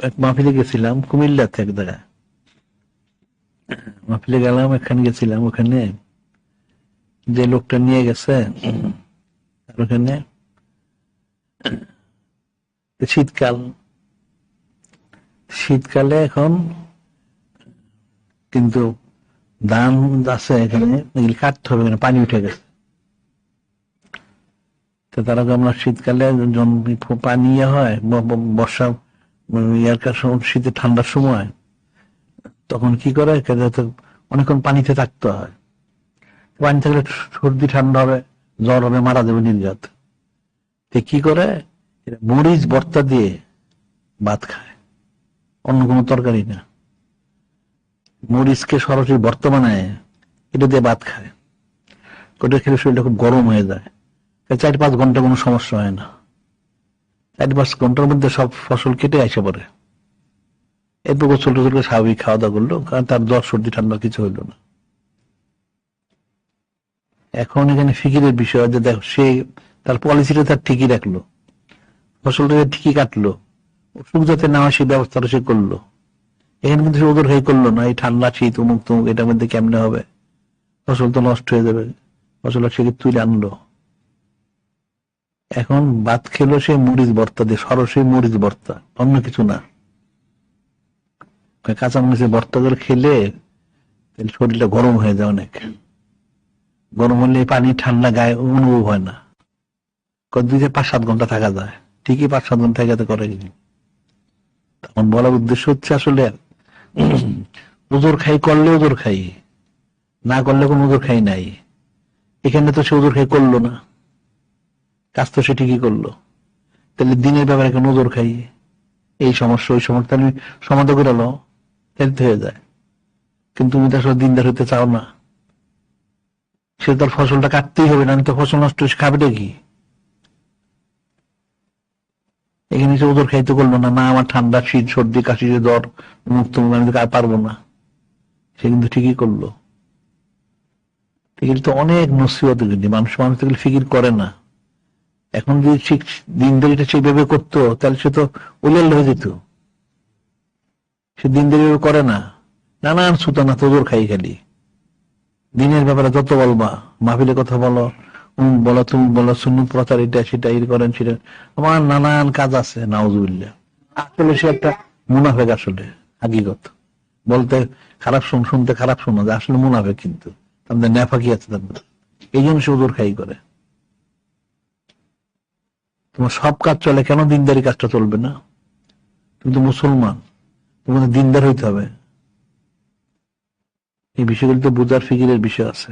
এক মাহফিলে গেছিলাম কুমিল্লাতে, এক জায়গায় মাহফিলে গেলাম, এখানে গেছিলাম। ওখানে যে লোকটা নিয়ে গেছে, ওখানে শীতকাল, শীতকালে এখন কিন্তু ধান আছে এখানে, এগুলি কাটতে হবে, এখানে পানি উঠে গেছে। তো তারা আমরা শীতকালে পানি হয়, বর্ষা ইয়ার শীতে ঠান্ডার সময়, তখন কি করে অনেকক্ষণ পানিতে থাকতে হয়। পানি থাকলে সর্দি ঠান্ডা হবে, জ্বর হবে, মারা যাবে নির্ঘাত। কি করে, মরিচ ভর্তা দিয়ে ভাত খায়, অন্য কোনো তরকারি না, মরিচকে সরাসরি ভর্তা বানায় এটা দিয়ে ভাত খায়। ওটা খেলে শরীরটা খুব গরম হয়ে যায়। 4-5 ঘন্টা কোনো সমস্যা হয় না। 4-5 ঘন্টার মধ্যে সব ফসল কেটে আসে পড়ে। এরপর গোসল টোসল করে স্বাভাবিক খাওয়া দাওয়া করলো, কারণ তার জ্বর সর্দি ঠান্ডা কিছু হইলো না। এখন এখানে ফিকিরের বিষয় যে দেখো, সে তার পলিসিটা তার ঠিকই রাখলো, ফসলটা ঠিকই কাটলো, অসুখ যাতে না হয় সেই ব্যবস্থাটা সে করলো। এখানে কিন্তু সে ওদের হয়ে করলো না, এই ঠান্ডা শীত অমুক তমুক এটার মধ্যে কেমনে হবে, ফসল তো নষ্ট হয়ে যাবে, ফসল সে তুলে আনলো। এখন ভাত খেলো সে মরিচ ভর্তা দিয়ে, সরাসরি মরিচ ভর্তা, অন্য কিছু না। কাঁচা মরিচের ভর্তা করে খেলে শরীরটা গরম হয়ে যায় অনেক, গরম হলে পানি ঠান্ডা গায়ে অনুভব হয় না। 2-5-7 ঘন্টা থাকা যায়, ঠিকই 5-7 ঘন্টা থাকাতে করে। তখন বলার উদ্দেশ্য হচ্ছে আসলে ওজোর খাই করলে ওজোর খাই, না করলে কোনো ওজোর খাই নাই। এখানে তো সে ওজোর খাই করলো না, কাজ তো সে ঠিকই করলো। তাহলে দিনের ব্যাপারে কেন ওজোর খাই, এই সমস্যা ওই সমস্যা তাহলে সমাধান করে লো, হেলতে হয়ে যায়। কিন্তু তুমি তো আসলে দিনদার হইতে চাও না, সে তার ফসলটা কাটতেই হবে, না তো ফসল নষ্ট হয়ে খাবে কি। এখানে সে ওজোর খাইতে করলো না, না আমার ঠান্ডা শীত সর্দি কাশি জ্বর মুক্ত, আমি পারবো না, সে কিন্তু ঠিকই করলো। এগুলি তো অনেক নসিহত, কিন্তু মানুষ এগুলি ফিকির করে না। এখন যদি ঠিক দিনদারিটা সেইভাবে করতো, তাহলে সে তো উলেল হয়ে যেত। সে দিনদারি করে না, নানান সুতানা তোজোর খাই খালি। দিনের ব্যাপারে যত বলবা, মাহফিলে কথা বলো, বলো, তুমি বলো, সুন্নত প্রচার এটা সেটা, এই করেন সেটা, আমার নানান কাজ আছে। নাউজুবিল্লাহ, আসলে সে একটা মুনাফেক, আসলে হাকিগত বলতে খারাপ শুনতে খারাপ শোনা যায়, আসলে মুনাফেক। কিন্তু আমাদের নেফাকি আছে তার, এই জন্য সে ওজোর খাই করে। তোমার সব কাজ চলে, কেন দিনদারি কাজটা চলবে না? তুমি তো মুসলমান, তোমাদের দিনদার হইতে হবে। এই বিষয়গুলো তো বুঝার ফিকিরের বিষয় আছে।